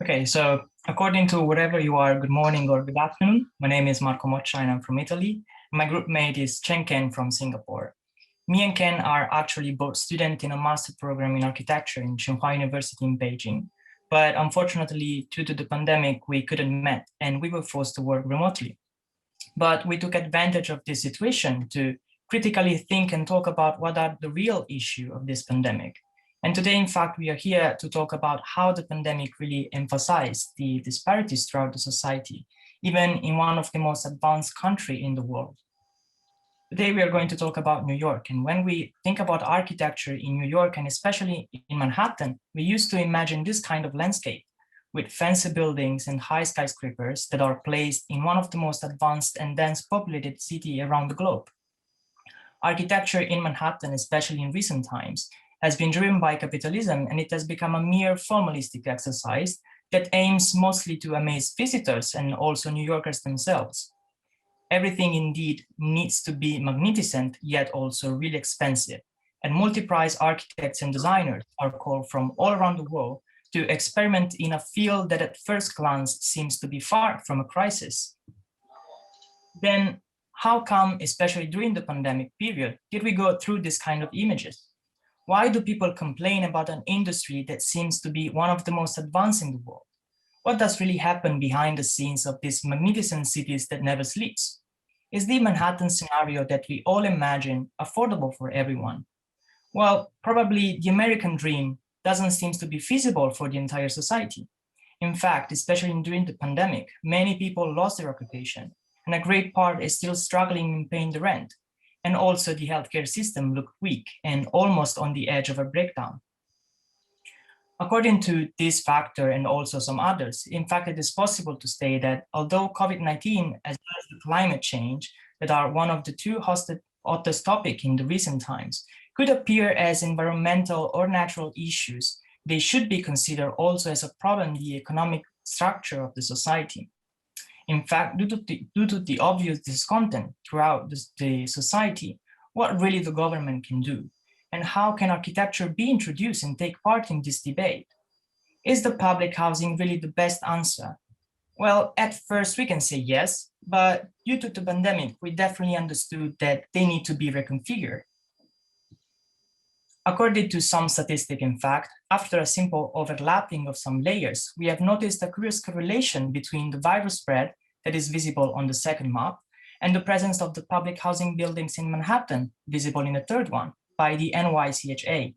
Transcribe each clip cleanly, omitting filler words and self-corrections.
Okay, so according to wherever you are, good morning or good afternoon. My name is Moccia and I'm from Italy. My group mate is Chen from Singapore. Me and Ken are actually both students in a master program in architecture in Tsinghua University in Beijing. But unfortunately, due to the pandemic, we couldn't meet and we were forced to work remotely. But we took advantage of this situation to critically think and talk about what are the real issues of this pandemic. And today, in fact, we are here to talk about how the pandemic really emphasized the disparities throughout the society, even in one of the most advanced countries in the world. Today, we are going to talk about New York. And when we think about architecture in New York, and especially in Manhattan, we used to imagine this kind of landscape with fancy buildings and high skyscrapers that are placed in one of the most advanced and dense populated cities around the globe. Architecture in Manhattan, especially in recent times, has been driven by capitalism, and it has become a mere formalistic exercise that aims mostly to amaze visitors and also New Yorkers themselves. Everything indeed needs to be magnificent, yet also really expensive. And multi-price architects and designers are called from all around the world to experiment in a field that at first glance seems to be far from a crisis. Then how come, especially during the pandemic period, did we go through this kind of images? Why do people complain about an industry that seems to be one of the most advanced in the world? What does really happen behind the scenes of these magnificent cities that never sleeps? Is the Manhattan scenario that we all imagine affordable for everyone? Well, probably the American dream doesn't seem to be feasible for the entire society. In fact, especially during the pandemic, many people lost their occupation, and a great part is still struggling in paying the rent. And also the healthcare system looked weak and almost on the edge of a breakdown. According to this factor and also some others, in fact, it is possible to say that although COVID-19 as well as the climate change that are one of the two hottest topics in the recent times could appear as environmental or natural issues, they should be considered also as a problem in the economic structure of the society. In fact, due to the obvious discontent throughout the society, what really the government can do, and how can architecture be introduced and take part in this debate? Is the public housing really the best answer? Well, at first we can say yes, but due to the pandemic, we definitely understood that they need to be reconfigured. According to some statistics, in fact, after a simple overlapping of some layers, we have noticed a curious correlation between the virus spread that is visible on the second map and the presence of the public housing buildings in Manhattan, visible in the third one, by the NYCHA.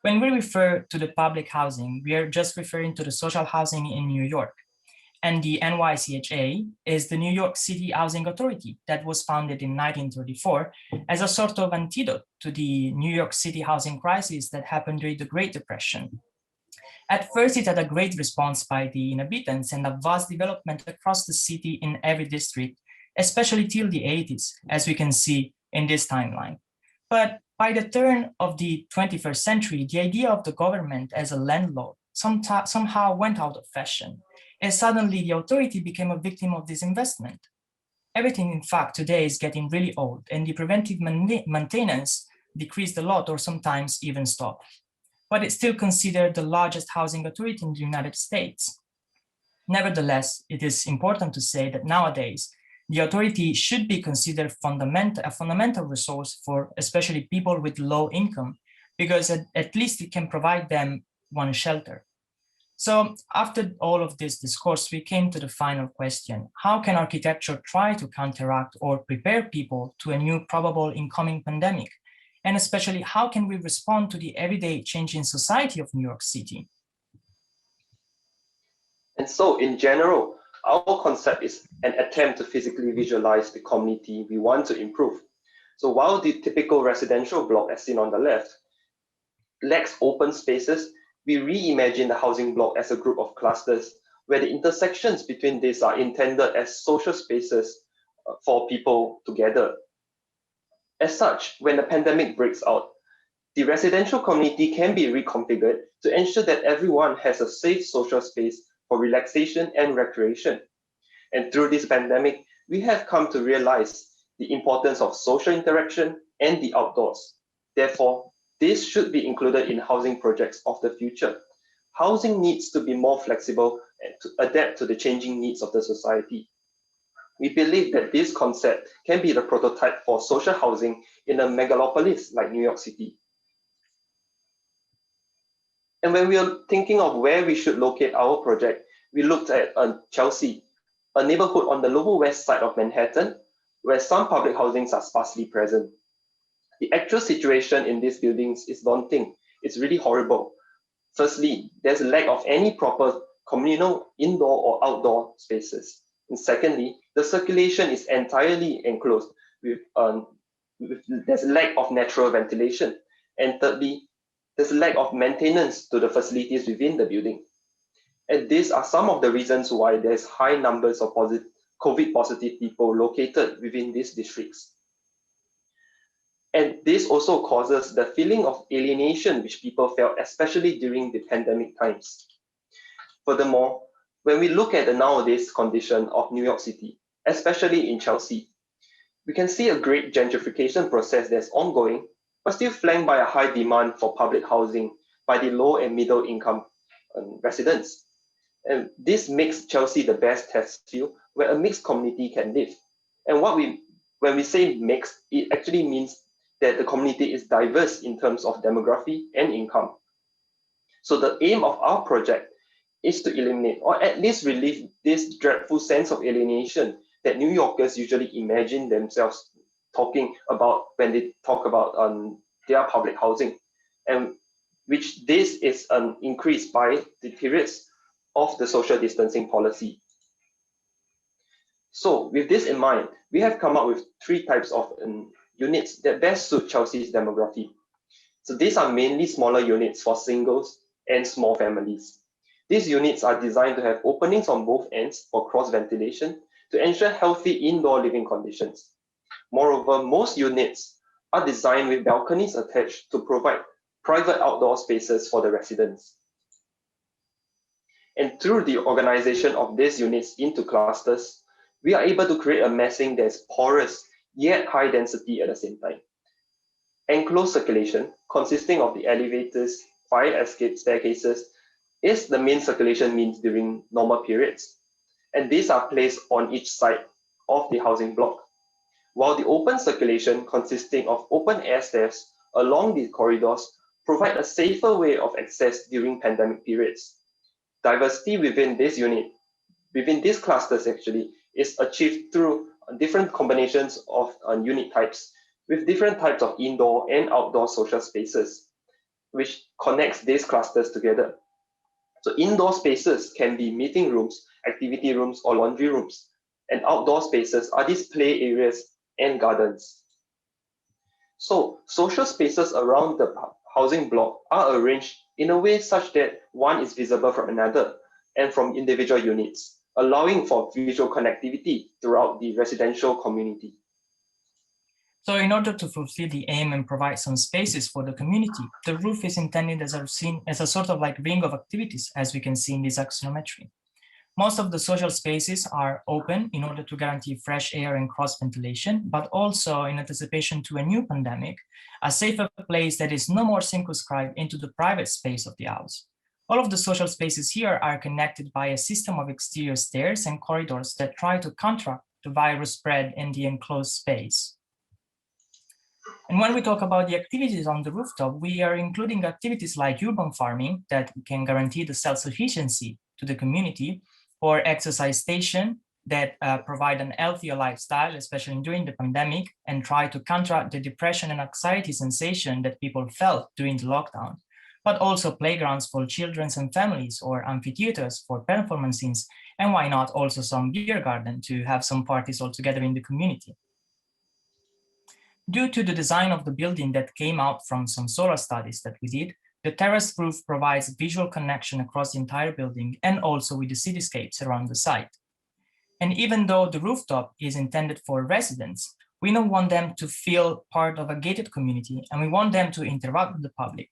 When we refer to the public housing, we are just referring to the social housing in New York. And the NYCHA is the New York City Housing Authority that was founded in 1934 as a sort of antidote to the New York City housing crisis that happened during the Great Depression. At first, it had a great response by the inhabitants and a vast development across the city in every district, especially till the 80s, as we can see in this timeline. But by the turn of the 21st century, the idea of the government as a landlord somehow went out of fashion, and suddenly the authority became a victim of this investment. Everything, in fact, today is getting really old, and the preventive maintenance decreased a lot or sometimes even stopped. But it's still considered the largest housing authority in the United States. Nevertheless, it is important to say that nowadays, the authority should be considered a fundamental resource for especially people with low income, because at least it can provide them one shelter. So after all of this discourse, we came to the final question: how can architecture try to counteract or prepare people to a new probable incoming pandemic? And especially, how can we respond to the everyday changing society of New York City? And so in general, our concept is an attempt to physically visualize the community we want to improve. So while the typical residential block as seen on the left lacks open spaces, we reimagine the housing block as a group of clusters where the intersections between these are intended as social spaces for people together. As such, when the pandemic breaks out, the residential community can be reconfigured to ensure that everyone has a safe social space for relaxation and recreation. And through this pandemic, we have come to realize the importance of social interaction and the outdoors. Therefore, this should be included in housing projects of the future. housing needs to be more flexible and to adapt to the changing needs of the society. We believe that this concept can be the prototype for social housing in a megalopolis like New York City. And when we are thinking of where we should locate our project, we looked at Chelsea, a neighborhood on the lower west side of Manhattan, where some public housings are sparsely present. The actual situation in these buildings is daunting. It's really horrible. Firstly, there's a lack of any proper communal indoor or outdoor spaces. And secondly, the circulation is entirely enclosed there's a lack of natural ventilation. And thirdly, there's a lack of maintenance to the facilities within the building. And these are some of the reasons why there's high numbers of COVID positive people located within these districts. And this also causes the feeling of alienation which people felt, especially during the pandemic times. Furthermore, when we look at the nowadays condition of New York City, especially in Chelsea, we can see a great gentrification process that's ongoing, but still flanked by a high demand for public housing by the low and middle income residents. And this makes Chelsea the best test field where a mixed community can live. And when we say mixed, it actually means that the community is diverse in terms of demography and income. So the aim of our project is to eliminate or at least relieve this dreadful sense of alienation that New Yorkers usually imagine themselves talking about when they talk about their public housing, and which this is increased by the periods of the social distancing policy. So with this in mind, we have come up with 3 types of units that best suit Chelsea's demography. So these are mainly smaller units for singles and small families. These units are designed to have openings on both ends for cross ventilation to ensure healthy indoor living conditions. Moreover, most units are designed with balconies attached to provide private outdoor spaces for the residents. And through the organization of these units into clusters, we are able to create a massing that is porous yet high density at the same time. Enclosed circulation, consisting of the elevators, fire escape staircases, is the main circulation means during normal periods. And these are placed on each side of the housing block. While the open circulation, consisting of open air stairs along the corridors, provide a safer way of access during pandemic periods. Diversity within this unit, within these clusters actually, is achieved through different combinations of unit types with different types of indoor and outdoor social spaces, which connects these clusters together. So indoor spaces can be meeting rooms, activity rooms, or laundry rooms, and outdoor spaces are these play areas and gardens. So social spaces around the housing block are arranged in a way such that one is visible from another and from individual units, allowing for visual connectivity throughout the residential community. So in order to fulfill the aim and provide some spaces for the community, the roof is intended as a sort of like ring of activities, as we can see in this axonometry. Most of the social spaces are open in order to guarantee fresh air and cross ventilation, but also in anticipation to a new pandemic, a safer place that is no more circumscribed into the private space of the house. All of the social spaces here are connected by a system of exterior stairs and corridors that try to counteract the virus spread in the enclosed space. And when we talk about the activities on the rooftop, we are including activities like urban farming that can guarantee the self-sufficiency to the community, or exercise station that provide an healthier lifestyle, especially during the pandemic, and try to counteract the depression and anxiety sensation that people felt during the lockdown, but also playgrounds for children and families, or amphitheaters for performances, and why not also some beer garden to have some parties all together in the community. Due to the design of the building that came out from some solar studies that we did, the terrace roof provides visual connection across the entire building and also with the cityscapes around the site. And even though the rooftop is intended for residents, we don't want them to feel part of a gated community, and we want them to interact with the public.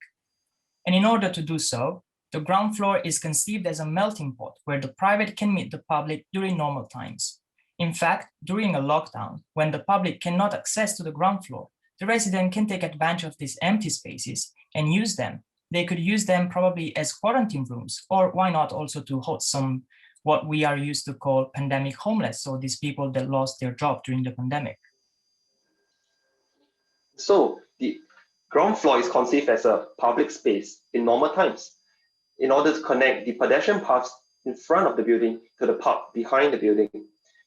And in order to do so, the ground floor is conceived as a melting pot where the private can meet the public during normal times. In fact, during a lockdown, when the public cannot access to the ground floor, the resident can take advantage of these empty spaces and use them, they could use them probably as quarantine rooms, or why not also to host some what we are used to call pandemic homeless, so these people that lost their job during the pandemic. So the ground floor is conceived as a public space in normal times in order to connect the pedestrian paths in front of the building to the park behind the building.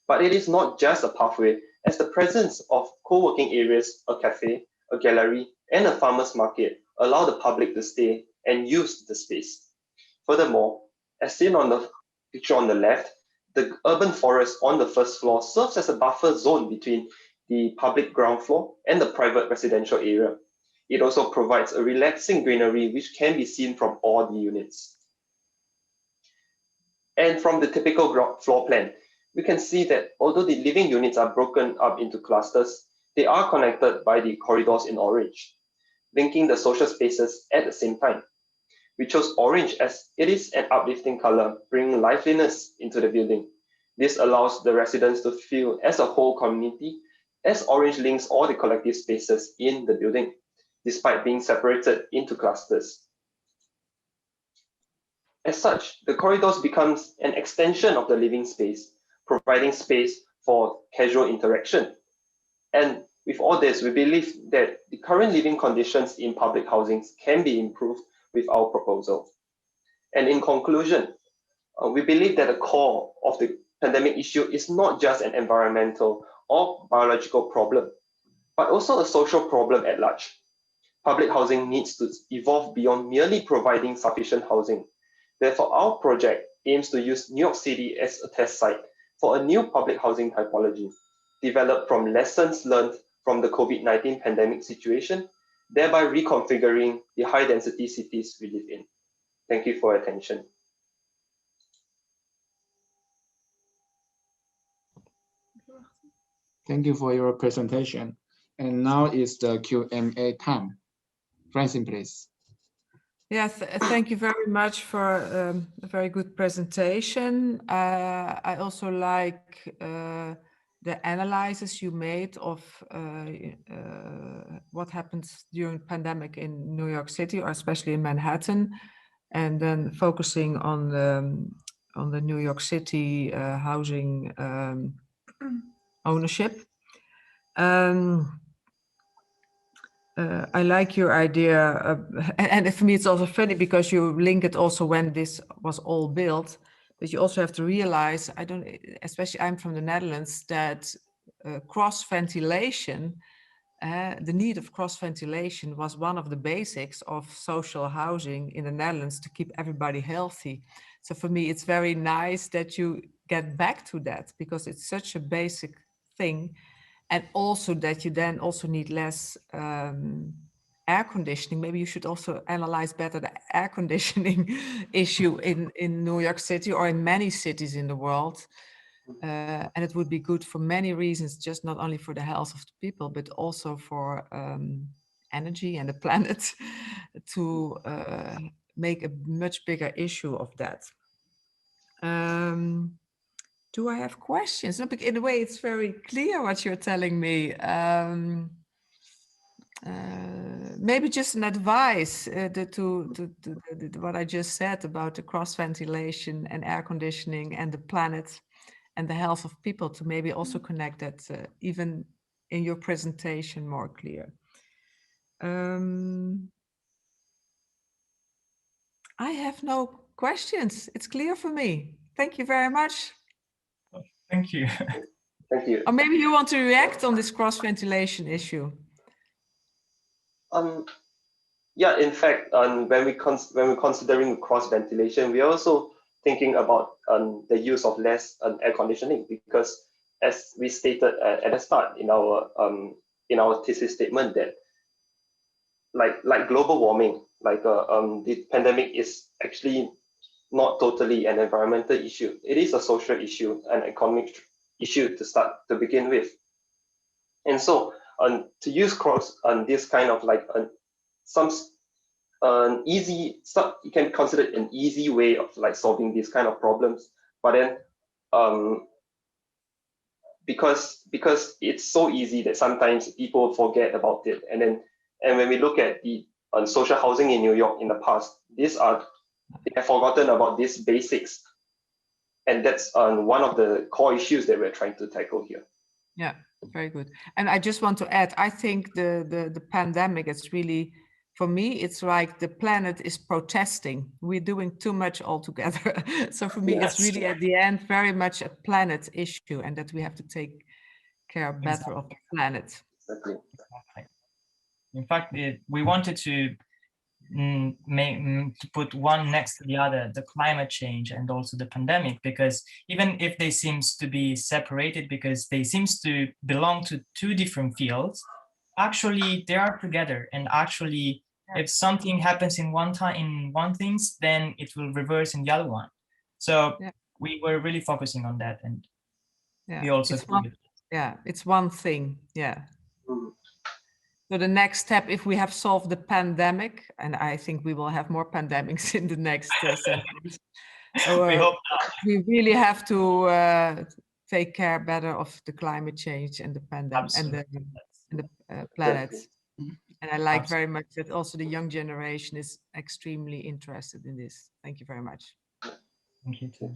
But it is not just a pathway, as the presence of co-working areas, a cafe, a gallery, and a farmer's market allow the public to stay and use the space. Furthermore, as seen on the picture on the left, the urban forest on the first floor serves as a buffer zone between the public ground floor and the private residential area. It also provides a relaxing greenery which can be seen from all the units. And from the typical ground floor plan, we can see that although the living units are broken up into clusters, they are connected by the corridors in orange, linking the social spaces at the same time. We chose orange as it is an uplifting color, bringing liveliness into the building. This allows the residents to feel as a whole community, as orange links all the collective spaces in the building, despite being separated into clusters. As such, the corridors becomes an extension of the living space, providing space for casual interaction. And with all this, we believe that the current living conditions in public housings can be improved with our proposal. And in conclusion, we believe that the core of the pandemic issue is not just an environmental or biological problem, but also a social problem at large. Public housing needs to evolve beyond merely providing sufficient housing. Therefore, our project aims to use New York City as a test site for a new public housing typology, developed from lessons learned from the COVID-19 pandemic situation, thereby reconfiguring the high-density cities we live in. Thank you for your attention. Thank you for your presentation. And now is the Q&A time. Francine, please. Yes, thank you very much for a very good presentation. I also like the analysis you made of what happens during pandemic in New York City, or especially in Manhattan, and then focusing on the New York City housing ownership. I like your idea, and for me it's also funny because you link it also when this was all built, but you also have to realize, especially I'm from the Netherlands, that cross ventilation, the need of cross ventilation was one of the basics of social housing in the Netherlands to keep everybody healthy. So for me, it's very nice that you get back to that, because it's such a basic thing. And also that you then also need less air conditioning. Maybe you should also analyze better the air conditioning issue in New York City or in many cities in the world. And it would be good for many reasons, just not only for the health of the people, but also for energy and the planet, to make a much bigger issue of that. Do I have questions? No, in a way, it's very clear what you're telling me. Maybe just an advice to what I just said about the cross ventilation and air conditioning and the planet and the health of people, to maybe also connect that even in your presentation more clear. I have no questions. It's clear for me. Thank you very much. Thank you. Thank you. Or maybe you want to react on this cross ventilation issue. Yeah, in fact, when we're considering cross ventilation, we're also thinking about the use of less air conditioning, because as we stated at the start in our thesis statement, that like global warming, the pandemic is actually not totally an environmental issue. It is a social issue, an economic issue to begin with. And so to use cross this kind of you can consider it an easy way of solving these kind of problems. But then because it's so easy that sometimes people forget about it, and when we look at the on social housing in New York in the past. They have forgotten about these basics. And that's one of the core issues that we're trying to tackle here. Yeah, very good. And I just want to add, I think the pandemic, it's really, for me, it's like the planet is protesting. We're doing too much altogether. So for me, it's really at the end, very much a planet issue, and that we have to take care better of the planet. Exactly. In fact, we wanted to put one next to the other, the climate change and also the pandemic, because even if they seems to be separated because they seems to belong to two different fields, actually they are together. And actually, if something happens in one things, then it will reverse in the other one. So we were really focusing on that, and we also it's one thing. So the next step, if we have solved the pandemic, and I think we will have more pandemics in the next centuries. So we hope not. We really have to take care better of the climate change and the pandemic and the planet. And I like very much that also the young generation is extremely interested in this. Thank you very much. Thank you too.